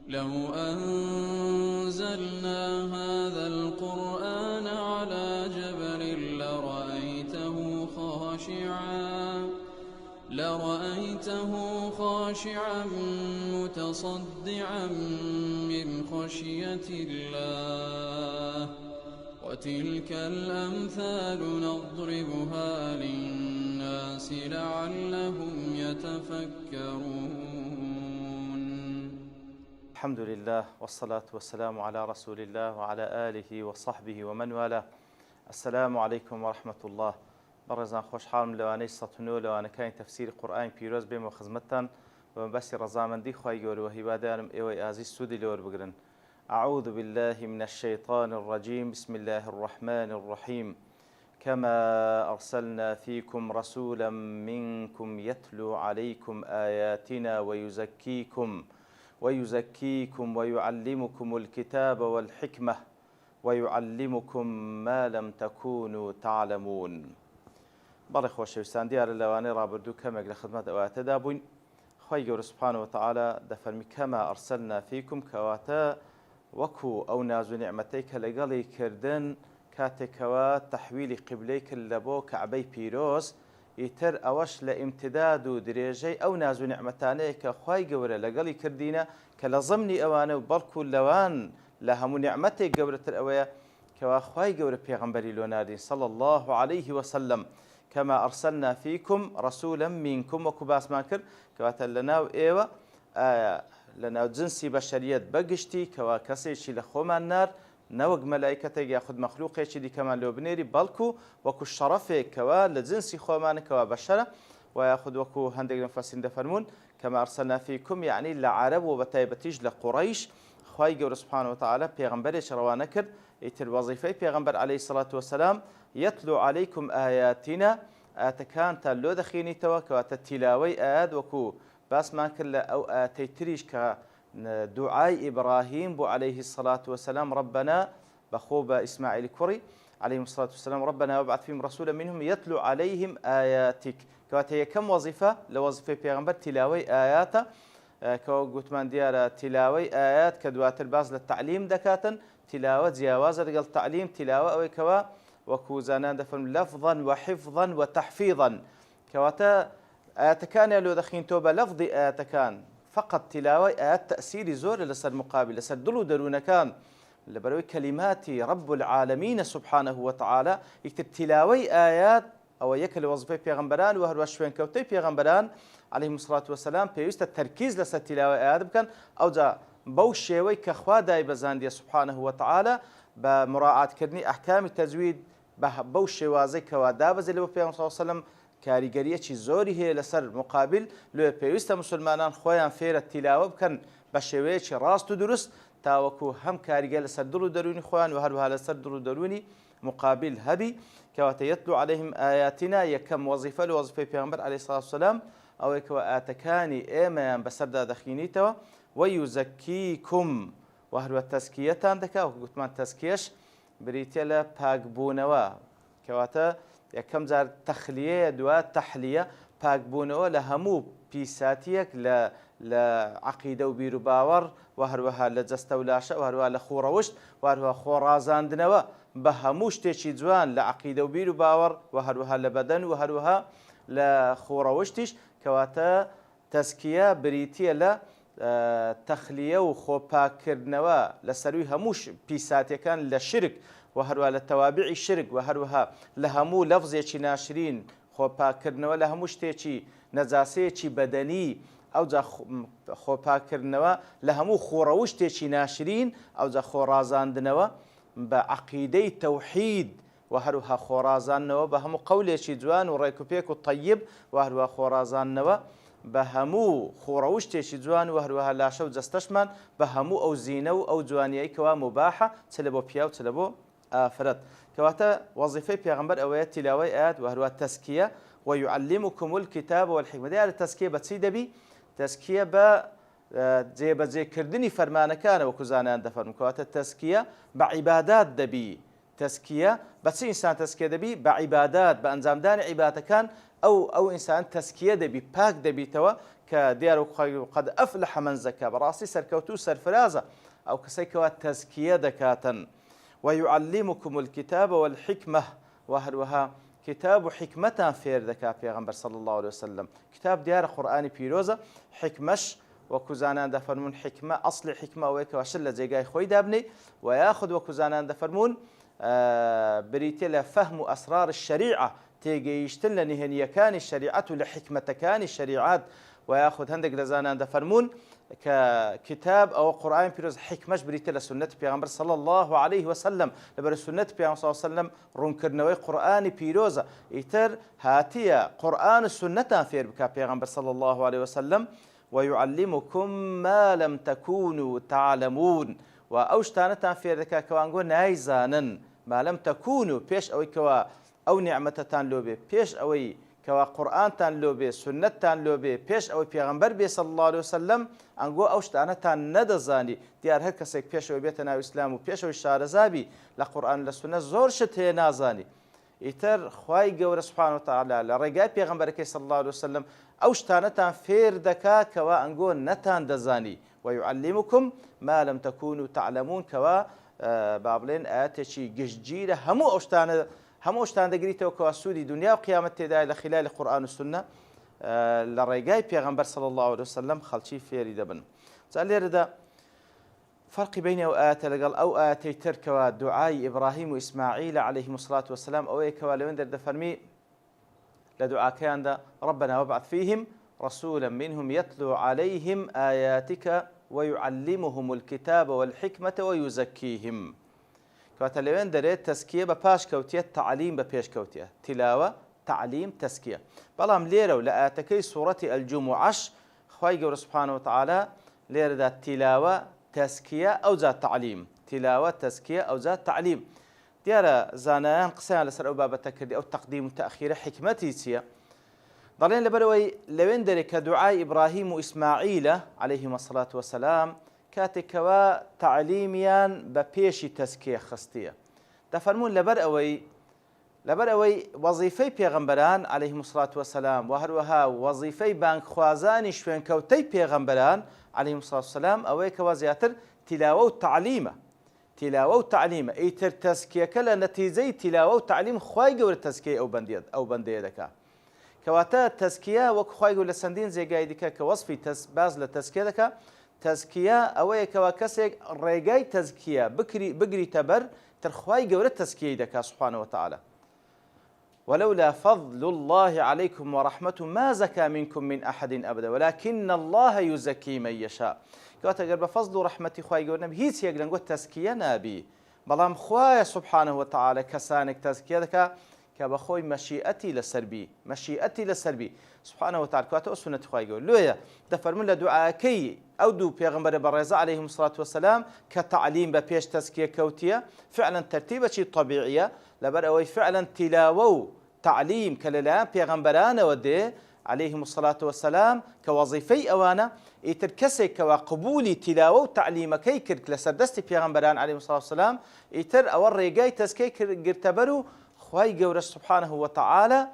لو أنزلنا هذا القرآن على جبل لرأيته خاشعا متصدعا من خشية الله وتلك الأمثال نضربها للناس لعلهم يتفكرون. الحمد لله والصلاة والسلام على رسول الله وعلى آله وصحبه ومن والاه. السلام عليكم ورحمة الله. بەڕێزان خۆشحاڵم لەوانەی ١٩ لەوانەکانی تەفسیری قورئانی پیرۆز بێمەوە خزمەتتان بە مەبەستی ڕەزامەندی خوای گەورە و هیوادارم ئێوەی ئازیز سوودی لێ وەربگرن. أعوذ بالله من الشيطان الرجيم بسم الله الرحمن الرحيم كما أرسلنا فيكم رسولا منكم يتلو عليكم آياتنا ويزكيكم ويعلمكم الكتاب والحكمة ويعلمكم ما لم تكونوا تعلمون. بەڵێ خۆشەویستان، دیارە لەوانەی ڕابردوو کەمێک لە خزمەت ئەواتەدا بووین. خوای گەورە سوبحانەهو وتەعالا دەفەرمی کەما ئەرسەلنا فیکم، کەواتە وەکو ئەو ناز و نیعمەتەی کە لەگەڵی کردن کاتێکەوە تەحویلی قیبلەی کرد لە بۆ کەعبەی پیرۆز، ئیتر ئەوەش لە ئیمتداد و درێژەی ئەو ناز و نیعمەتانەیە کە خوای گەورە لەگەڵی کردینە کە لە زەمنی ئەوانە و بەڵکو لەوان لە هەموو نیعمەتێک گەورەتر ئەوەیە کەوا خوای گەورە پێغەمبەری لۆ ناردین صلی الله عليه وسلم. كما أرسلنا فيكم رسولا منكم، وەکو باسمان کرد کەواتە لەناو ئێوە لەناو جنسی بەشەریەت بەگشتی کەوا کەسێکی لە خۆمان نار، نەوەک مەلایکەتێک یاخود مەخلوقێکی دیکەمان لێ بنێری، بەڵکو وەکو شەڕەفێک کەوا لە جنسی خۆمانە کەوا بەشەرە، و یاخود وەکو هەندێک لە مفەسرین دەفەرمون كما أرسلنا فيكم یعنی لە عەرەب و بەتایبەتیش لە قوڕەیش خوای گەورە سوبحانەهو وتەعالا پێغەمبەرێکی ڕەوانە کرد. ئیتر وەزیفەی پێغەمبەر عەلەیهی سەڵات وەسەلام يتلو عليكم آياتنا، ئاەتەکانتان لۆ دەخێنیتەوە، کەواتە تیلاوەی ئايات وەکو باسمان کرد لە ئەو ئاەتەی تریش کە دوعای ئیبراهیم بۆ عەلەیهی الصەلاة وەسەلام ربنا بەخۆ بە ئیسماعیل کوڕی عەلەیهی الصەلاة وەسەلام ربنا وابعث فيهم رسولا منهم يتلو عليهم آياتك، کەواتە یەکەم وەزیفە لە وەزیفەی پێغەمبەر تیلاوەی ئاياتە، کەوە گوتمان دیارە تیلاوەی ئايات کە دواتر باز لە تعلیم دەکاتن. تیلاوە جیاوازە لەگەڵ تعلیم. تیلاوە ئەوەی کەوە وەکو زانان دەفەرمون لەفظا وحفظا وتحفیظا، کەواتە ئاەتەکانیان لۆ دەخینتەوە بە لەفظی ئاەتەکان. فقط تیلاوەی ئاەت تەئسیری زۆرە لەسەر مقابل، لەسەر دڵ و دەروونەکان، لەبەرەوەی کەلیماتی رب العالمین سبحانه وتعالى. ئیتر تیلاوەی ئايات ئەوە یەکە لە وەزیفەی پێغەمبەران و هەروە شوێنکەوتەی پێغەمبەران عەلەیهیمو الصەلاة وەسەلام پێویستە تەرکیز لەسەر تیلاوەی ئايات بکەن. ئەوجا بەو شێوەی کە خوا دایبەزاندیە سبحانه وتعالى بە مراعاتکردنی ئەحکامی تەجوید بەو شێوازەی کەوا دابەزێت لەبۆ پێغەمبەر صلی الله علیه و سەلەم، کاریگەریەکی زۆری هەیە لەسەر مقابل. لێ پێویستە مسلمانان خۆیان فێرە تیلاوە بکەن بە شێوەیەکی ڕاست و دروست، تاوەکو هەم کاریگەر لەسەر دڵ و دەرونی خۆیان و هەروەها لەسەر دڵ و دەرونی مقابل هەبی. کەواتە یتلو عەلەیهیم ئاياتنا یەکەم وەزیفە لە وەزیفەی پێغەمبەر عەلەیهی الصەلاة وەسەلام ئەوەیە کەوە ئاەتەکانی ئێمەیان بەسەردا دەخینیتەوە. وەیوزەکیکم، و هەروە تەزکیەتان دەکات. وەکو گوتمان تەزکیەش بریتە لە پاکبوونەوە، کەواتە یەکەم جار تەخلیەیە، دووە تەحلیە، پاکبوونەوە لە هەموو پیساتیەک لە عەقیدە و بیر و باوەڕ، و هەروەها لە جەستە و لاشە، و هەروەها لە خوڕەوشت، و هەروەها خۆڕازاندنەوە بە هەموو شتێکی جوان لە عەقیدە و بیر و باوەڕ، و هەروەها لە بەدەن، و هەروەها لە خوڕەوشتیش. کەواتە تەزکیە بریتە لە تەخلیە و خۆپاکردنەوە لە سەروی هەموو پیساتیەکان لە شرک، و هەروەها لە تەوابعی شرک، و هەروەها لە هەموو لەفزێکی ناشرین، خۆپاکردنەوە لە هەموو شتێکی نەجاسەیەکی بەدەنی، ئەوجا خۆپاکردنەوە لە هەموو خوڕەوشتێکی ناشرین، ئەوجا خۆڕازاندنەوە بە عەقیدەی تەوحید، و هەروەها خۆڕازاندنەوە بە هەموو قەولێکی جوان و ڕێکوپێک و طەیب، و هەروەها خۆڕازاندنەوە بە هەموو خۆڕەوشتێکی جوان، و هەروەها لاشە و جەستەشمان بە هەموو ئەو زینە و ئەو جوانیەی کەوا مباحە، چ لە بۆ پیا و چ لە بۆ ئافرەت. کەواتە وەزیفەی پێغەمبەر ئەوەیە تیلاوەی ئايات و هەروەها تەزکیە. ويعلمكم الكتاب والحکمە. دیارە تەزکیە بە چی دەبی؟ تەزکیە بە جێبەجێکردنی فەرمانەکانە، وەکو زانایان دەفەرمون. کەواتە تەزکیە بە عیبادات دەبی. تەزکیە بە چی ئینسان تەزکیە دەبی؟ بە عیبادات، بە ئەنجامدانی عیبادەکان. ئەو ئینسان تەزکیە دەبی، پاک دەبیتەوە، کە کە دیار و قەد ئەفلح من زەکا بەڕاستی سەرکەوتوو سەرفرازە ئەو کەسەی کەوا تەزکیە دەکاتن ويعلمكم الكتاب والحكمة وهروها كتاب حكمة فير دكا پیغمبر صلى الله عليه وسلم كتاب ديار قرآن بيروزة حكمش وكزانان دفرمون حكمة أصل حكمة ويك وشل زيقاي خوي دابني وياخذ وكزانان دفرمون بريتلا فهم أسرار الشريعة تيجيشتن لنهنية كان الشريعة لحكمة كان الشريعات وياخذ هندق لزانان دفرمون ككتاب أو قرآن بيروز حكمش بريتلا سنة بيغمبر صلى الله عليه وسلم لبر سنة بيغمبر صلى الله عليه وسلم رنكرنوي قرآن بيروزة يتر هاتيا قرآن السنة فير بكا بيغمبر صلى الله عليه وسلم ويعلمكم ما لم تكونوا تعلمون وأوشتانة فير دكا كوانغو نايزانا ما لم تكونوا بيش أوي كوا أو نعمتتان لوبي بيش أوي كوا قرآن تان لوبي سنة تان لوبي بيش أوي بيغمبر بي صلى الله عليه وسلم أنغو أوشتانة تان ندزاني ديار هر كسيك بيش أوي بيتنا وإسلام وبيش أوي شارزابي لقرآن لسنة زور شتهي نازاني إتر خواي قور سبحانه وتعالى لرقاي بيغمبر صلى الله عليه وسلم أوشتانة تان فير دكا كوا أنغو نتان دزاني ويعلمكم ما لم تكونوا تعلمون كوا بابلين آتشي جشجيرة همو أوشتان دقريته وكوا سودي دنيا وقيامة تداي لخلال القرآن والسنة لرقاي بيغمبر صلى الله عليه وسلم خلشي فيري دبن سألي ردا فرق بين آيات لقال أو آياتي تركوا دعاء إبراهيم وإسماعيل عليهم الصلاة والسلام أو كوا لوين در فرمي لدعاء كان دا ربنا وابعث فيهم رسولا منهم يتلو عليهم آياتك ويعلمهم الكتاب والحكمة ويزكيهم كواتا لوين دريت تزكية بباش كوتية تعليم ببيش كوتية تلاوة تعليم تزكية بلام ليرو لآتكي سورة الجمعة خواهي قول سبحانه وتعالى ليرو ذات تلاوة تزكية أو ذات تعليم تلاوة تزكية أو ذات تعليم ديارة زانان قسان لسر أو بابا تكردي أو تقديم وتأخير حكمتي سيا ضلين لبروي لوين دري كدعاء إبراهيم وإسماعيل عليهما الصلاة والسلام كاتكوا تعليميان ببيشي تزكية خستية تفرمون لبر أوي وظيفي بيغمبران عليهم الصلاة والسلام وهروها وظيفي بانك خوازاني شوين كوتي بيغمبران عليهم الصلاة والسلام أوي كوا زياتر تلاوة وتعليمة ايتر تزكية كلا نتيجة تلاوة وتعليم خواي قول التزكية أو بندية دكا كواتا تزكية وخواي قول السندين زي قايدك كوصفي باز للتزكية دكا تزكية أوي كوا كسيك ريقاي تزكية بقري تبر ترخواي قول التزكية دكا سبحانه وتعالى ولولا فضل الله عليكم ورحمته ما زكى منكم من أحد أبدا ولكن الله يزكي من يشاء كواتا قرب فضل ورحمتي خواهي قولنا بهيت يقلن قلت تزكية نابي بلام خواهي سبحانه وتعالى كسانك تزكية دكا كبخوي مشيئتي لسربي سبحانه وتعالى كواتا أسنة خواهي قول لويا دفرمون لدعاكي أو دو بيغمبر برزا عليهم الصلاة والسلام كتعليم ببيش تزكية كوتية فعلا ترتيبة شيء طبيعية لبر أوي فعلا تلاوة تعليم كلام بيغمبران ودي عليهم الصلاة والسلام كوظيفي أوانا يتركسي كوقبولي تلاوة وتعليم كي كرك لسردستي بيغمبران عليهم الصلاة والسلام يتر أور ريقاي تزكي قرتبرو خواهي قورس سبحانه وتعالى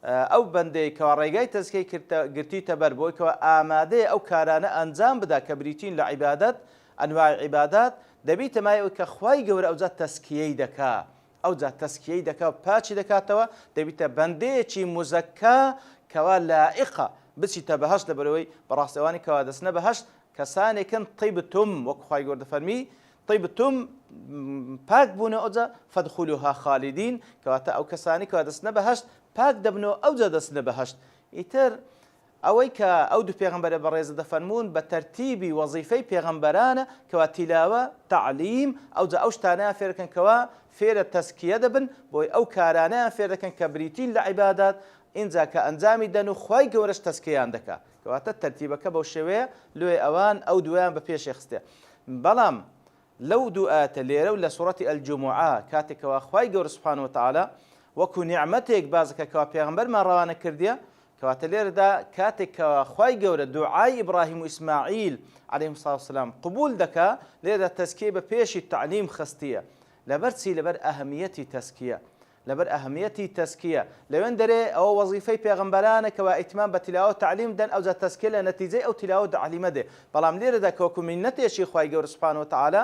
أو بندي كواريقاي تزكي قرتي تبر بوي كوآمادي أو كارانا أنزام بدا كبريتين لعبادات أنواع عبادات دبيت ما يوكا خواهي قور أو ذات تزكيي دكا أو ذات تزكيي دكا وباتشي دكاتوا دبيت بندي مزكا كوا لائقة بسي تبهش لبروي براسواني كوا دسنا بهش كساني كن طيبتم وخواهي قور دفرمي طيبتم باك بونا أوزا فادخلوها خالدين كواتا أو كساني كوا دسنا بهشت باك دبنو أوزا دسنا بهشت إتر أويك أودو بيغمبر بريز دفرمون بترتيب وظيفي بيغمبرانا كوا تلاوة تعليم أوزا أوشتانا فيركن كوا فير التزكية دبن بوي أو كارانا فيركن كبريتين لعبادات إنزا كأنزامي دنو خواي قورش تزكية عندك كواتا الترتيب كبوشوية لوي أوان أو دوان ببيش يخستيا بلام لو دعاء ليرو لسورة الجمعة كاتك وأخواي قور سبحانه وتعالى وكو نعمتك بازك كوا بيغمبر ما روانا كرديا كوات لير دا كاتك وأخواي قور دعاء إبراهيم وإسماعيل عليهم الصلاة والسلام قبول دكا لير دا تزكية بيش التعليم خستية لبر أهمية تزكية لەبەر ئەهەمیەتی تەزکیە لەوێن دەرێ ئەوە وەزیفەی پێغەمبەرانێکەوە ئیتمان بە تیلاوە تعلیم دەن ئەوجا تەزکیە لە نەتیجەی ئەو تیلاوە تعلیمە دێ بەڵام لێرەدا کەوەکو میnnەتێکی خوای گەورە سوبحانەهو وتەعالا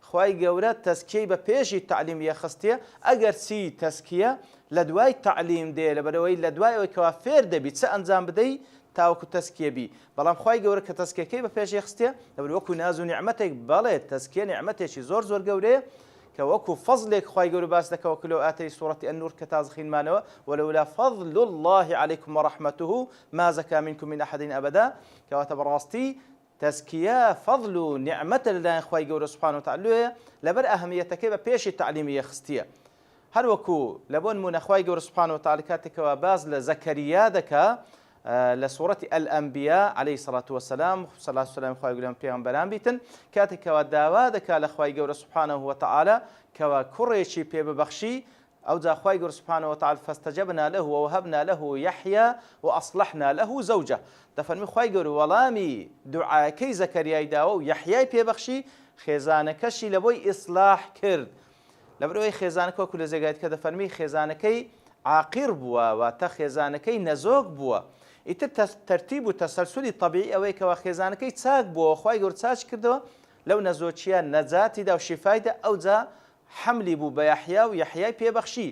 خوای گەورە تەزکیەی بە پێشی تعلیم یەخستیە ئەگەر چی تەزکیە لە دوای تعلیم دێ لەبەرەوەی لە دوای ئەوەی کەوا فێر دەبی چه ئەنجام بدەی تاوەکو تەزکیە بی بەڵام خوای گەورە کە تەزکیەکەی بە پێش یەخستیە لەبەر وەکو ناز و نیعمەتێک بەڵێ تەزکیە نیعمەتێکی زۆر زۆر گەورەیە کە وەکو فەزلێک خوای گەورە باس دەکەوە کە لەو ئاتەی سوورەتی ئەننور کە تازە خوێنمانەوە وەلەولا فەضل الله عەلەیکم وەڕەحمەتوه ما زەکا منکم من ئەحەدین ئەبەدا کەواتە بەڕاستی تەزکیە فەضل و نیعمەتە لەلایەن خوای گەورە سوبحانەهو وتەعالایە لەبەر ئەهەمیەتەکەی بە پێشی تعلیمی یەخستیە هەروەکو لە بۆ نمونە خوای گەورە سوبحانەهو وتەعالا کاتێکەوە باز لە زەکەریا دەکا لە سوورەتی ئەلئەنبیا عەلەیهی سەڵات وەسەلام سەڵات و سەلامی خوای گەورە پێغەمبەران بیتن کاتێکەوە داوا دەکا لە خوای گەورە سوبحانەهو وتەعالا کەوە کوڕێکی پێ ببەخشی ئەوجا خوای گەورە سوبحانەهو وتەعالا فاستەجەبنا له ووهبنا له یحیی وأصلحنا له زوجه دەفەرمی خوای گەورە وەڵامی دوعاکەی زەکەریای داوە و یحیای پێبەخشی خێزانەکەشی لە بۆی ئیسلاح کرد لەبەرەوەی خێزانەکە وەکو لە جێگایەکە دەفەرمی خێزانەکەی عاقیر بووە واتە خێزانەکەی نەزۆک بووە ئیتر تەرتیب و تەسەلسولی طەبیعی ئەوەی کەوە خێزانەکەی چاک بووە خوای گەورە چاک کردەوە لەو نەزۆکیە نەجاتیدا و شیفایدا ئەوجا حملی بوو بە یحیا و یحیای پێبەخشی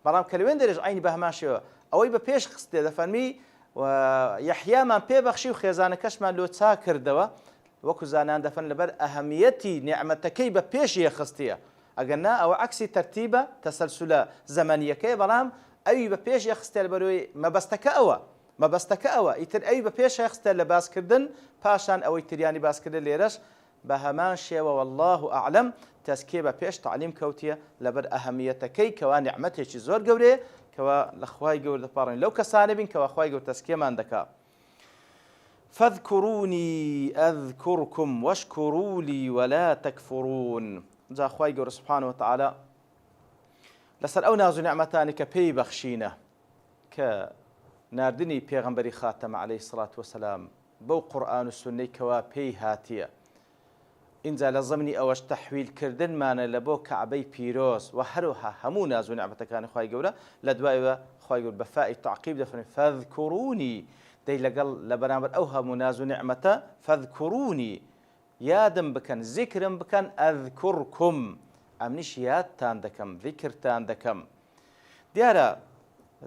بەڵام کە لەوێن دەرێژ عینی بە هەماشەوە ئەوەی بە پێش خستێ دەفەرمی یحیامان پێبەخشی و خێزانەکەشمان لۆ چاک کردەوە وەکو زانان دەفەن لەبەر ئەهەمیەتی نیعمەتەکەی بە پێش یەخستیە ئەگەرنا ئەوە عەکسی تەرتیبە تەسەلسولە زەمەنیەکەی بەڵام ئەوی بە پێش یەخستێ لەبەرەوەی مەبەستەکە ئەوە ئیتر ئەوی بە پێش یەخستێ لە باسکردن پاشان ئەوەی تریانی باسکردن لێرەش بە هەمان شێوە والله ئەعلەم تەزکیە بە پێش تعلیم کەوتیە لەبەر ئەهەمیەتەکەی کەوا نیعمەتێکی زۆر گەورەیە کەوا لە خوای گەورە دەپاڕین لەو کەسانە بین کەوا خوای گەورە تەزکیەمان دەکا فاذكروني أذكركم واشكروا لي ولا تكفرون جا خوای گەورە سوبحانەهو وتەعالا لەسەر ئەو ناز و نیعمەتانی کە پێی بەخشینە کە ناردنی پێغەمبەری خاتەمە عەلەیهی سەڵات وەسەلام بەو قورئان و سوننەی کەوا پێی هاتیە اینجا لە زەمنی ئەوەش تەحویلکردنمانە لە بۆ کەعبەی پیرۆز و هەروەها هەموو ناز و نیعمەتەکانی خوای گەورە لە دوایەوە خوای گەورە بە فائی تعقیب دەفەرمێت فاذكروني دەی لەگەڵ لە بەرامبەر ئەو هەموو ناز و نیعمەتە فاذكروني یادم بکەن زیکرم بکەن ئەذکورکم ئەمنیش یادتان دەکەم ذیکرتان دەکەم دیارە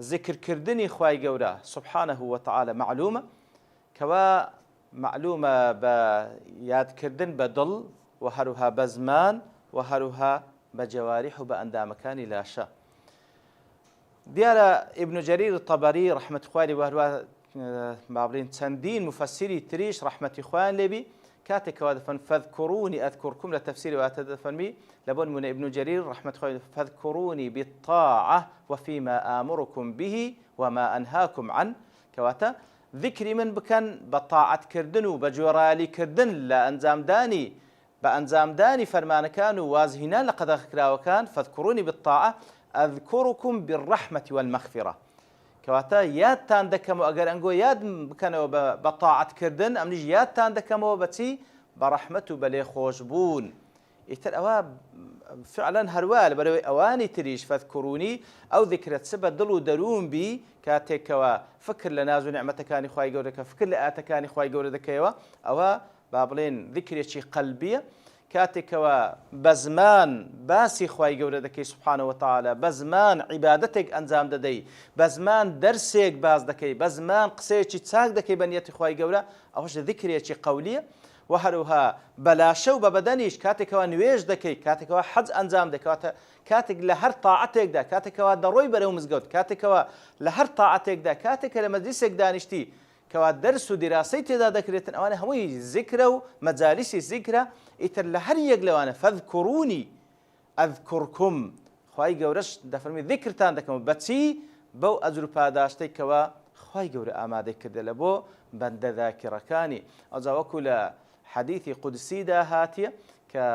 ذیکرکردنی خوای گەورە سوبحانەهو وتەعالا معلومە کەوا معلومە بە یادکردن بە دڵ و هەروها بە زمان و هەروها بە جەواریح و بە ئەندامەکانی لاشە دیارە ئیبن جەریر تەبەری ڕەحمەتی خوای لێ هەروها بابڵین چەندین مفەسیری تریش ڕەحمەتی خوایان لێبی کاتێکەوە دەفەن فاذكروني ئەذکورکم لە تەفسیری واتە دەفەرمی لە بۆ نمونە ئیبن جەریر ڕەحمەتی خوای فاذكروني بالطاعة وفيما آمركم به وما أنهاكم عنه کەواتە ذکری من بکەن بە تاعەتکردن و بە گوێڕایەلیکردن لە ئەنجامدانی فەرمانەکان و وازهێنان لە قەدەغەکراوەکان فاذكروني بالطاعة أذكركم بالرحمة والمغفرة کەواتە یادتان دەکەمەوە ئەگەر ئەنگۆ یاد بکەنەوە بە تاعەتکردن ئەمنیش یادتان دەکەمەوە بەچی بە ڕەحمەت و بە لێخۆشبوون ئیتر ئەوە فعلا هەروە لەبەرەوەی ئەوانی تریش فاذكروني ئەو ذکرە چ بە دڵ و دەروون بی کاتێکەوە فکر لە ناز و نیعمەتەکانی خوای گەورە دەکە فکر لە ئاەتەکانی خوای گەورە دەکەیەوە ئەوە با بڵێن ذکرێکی قەلبیە کاتێکەوە بە زمان باسی خوای گەورە دەکەی سوبحانەهو وتەعالا بە زمان عیبادەتێک ئەنجام دەدەی بە زمان دەرسێک باز دەکەی بە زمان قسەیەکی چاک دەکەی بە نیەتی خوای گەورە ئەوەش ذکرێکی قەولیە و هەروها بەلاشە و بە بەدەنیش کاتێکەوە نوێژ دەکەی کاتێکەوە حەج ئەنجام دەکەواتە کاتێک لە هەر تاعەتێکدا کاتێکەوە دەڕۆی بەرەو مزگەوت کاتێکەوە لە هەر تاعەتێکدا کاتێکە لە مەجلیسێک دانیشتی کەوا دەرس و دیراسی تێدا دەکرێتن ئەوانە هەمووی زیکرە و مەجالیسی زیکرە ئیتر لە هەر یەک لەوانە فاذكروني ئەذکورکم خوای گەورەش دەفەرمی ذیکرتان دەکەم بەچی بەو ئەجر و پاداشتەی کەوا خوای گەورە ئامادەی کردە لە بۆ بەندە ذاکرەکانی ئەوجا وەکو لە حەدیثی قودسیدا هاتیە کە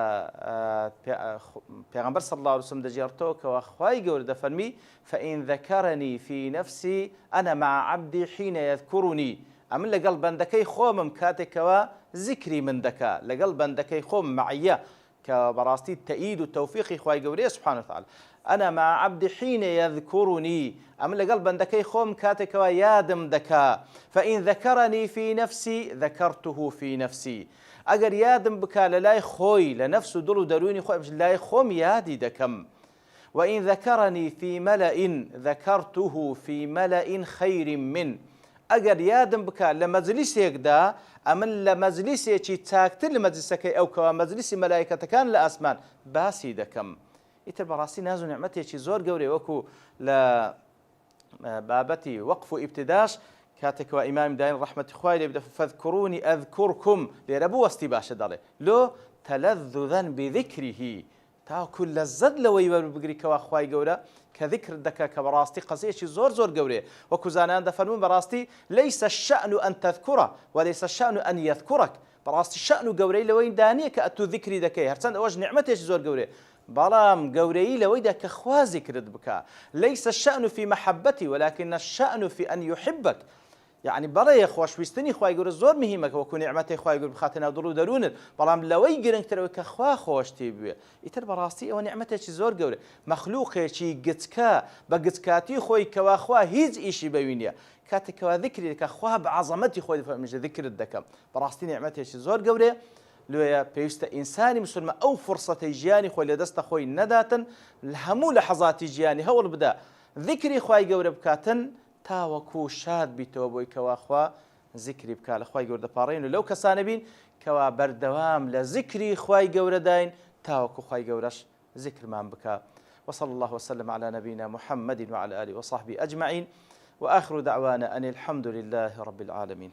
پێغەمبەر صلی الله علیه وسلم دەجێڕتەوە کەوا خوای گەورە دەفەرمی فإن ذكرني في نفسي أنا مع عبدي حين يذكرني ئەمن لەگەڵ بەندەکەی خۆمم کاتێکەوە ذیکری من دەکا لەگەڵ بەندەکەی خۆم معیە كبراستي تأييد التوفيق إخوائي قوري سبحانه وتعالى أنا مع عبد حين يذكرني أم لقلب دكي خوم كاتك ويادم دكا فإن ذكرني في نفسي ذكرته في نفسي أجر يادم بكا للاي خوي لنفسه دلو دروني خوي مش لاي خوم يادي دكم وإن ذكرني في ملأ ذكرته في ملأ خير من أجر يادم بكا لمجلسك دا أمن لمجلسك تاكتر لمجلسك أو كوا مجلس ملائكة كان لأسمان باسي دكم ئیتر بەڕاستی ناز و نعمەتێکی زۆر گەورەی وەکو لە بابەتی وەقف و ئیبتیداش کاتێکەوە ئیمام داین ڕەحمەتی خوای لێ بدە فەذکورونی ئەذکورکم لێرە بوو وەستی باشە دەڵێ لۆ تەلەذذەن بذیکریه تاکو لەزەت لەوەی وەربگریکەوە خوای گەورە کە ذکر دەکا کە بەڕاستی قەزەیەکی زۆر زۆر گەورەیە وەکو زانایان دەفەرمون بەڕاستی لەیسە الشەأن ئەن تەذکورە وەلەیسە الشەأن ئەن یەذکورەک بەڕاستی شەأن و گەورەی لەوەی دانیە کە ئەتوو ذیکری دەکەی هەرچەند ئەوەش نعمەتێکی زۆر گەورەیە بەڵام گەورەی لەوەیدا کە خوا ذیکرت بکە لەیسە الشەأن في محبەتی ولكن الشەأن في أن يحبك يعني بەڵێ خۆشویستنی خوای گەورە زۆر مهمەکە وەکو نعمەتی خوای گەورە بخاتە ناو دڵ و دەروونت بەڵام لەوەی گرنگترەوەی کە خوا خۆشتی بوێ ئیتر بەڕاستی ئەوە نعمەتێکی زۆر گەورە مەخلووقێکی گچکە بە گچکاتی خۆی کەوا خوا هیچ ئیشی بەوی نییە کاتێکەوە ذیکری دەکە خوا بە عەزەمەتی خۆی دەفەرمێژە ذیکرت دەکەم بەڕاستی نعمەتێکی زۆر گەورەیە لۆیە پێویستە ئینسانی مسلمە ئەو فرسەتەی ژیانی خۆی لە دەستە خۆی نەداتن هەموو لە حەزاتی ژیانی هەوڵ بدە ذیکری خوای گەورە بکاتن تاوەکو شاد بیتەوە بۆی کەوا خوا ذیکری بکات لە خوای گەورە دەپاڕێن و لەو کەسانە بین کەوا بەردەوام لە ذیکری خوای گەورە داین تاوەکو خوای گەورەش ذیکرمان بکات وصلى الله وسلم على نبينا محمد وعلى آله وصحبه أجمعين وآخر دعوانا أن الحمد لله رب العالمين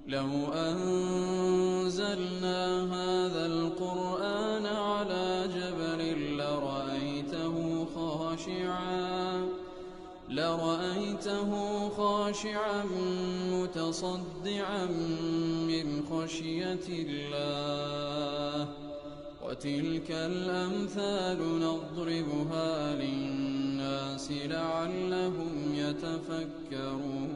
لو أنزلنا هذا القرآن على جبل لرأيته خاشعا متصدعا من خشية الله وتلك الأمثال نضربها للناس لعلهم يتفكرون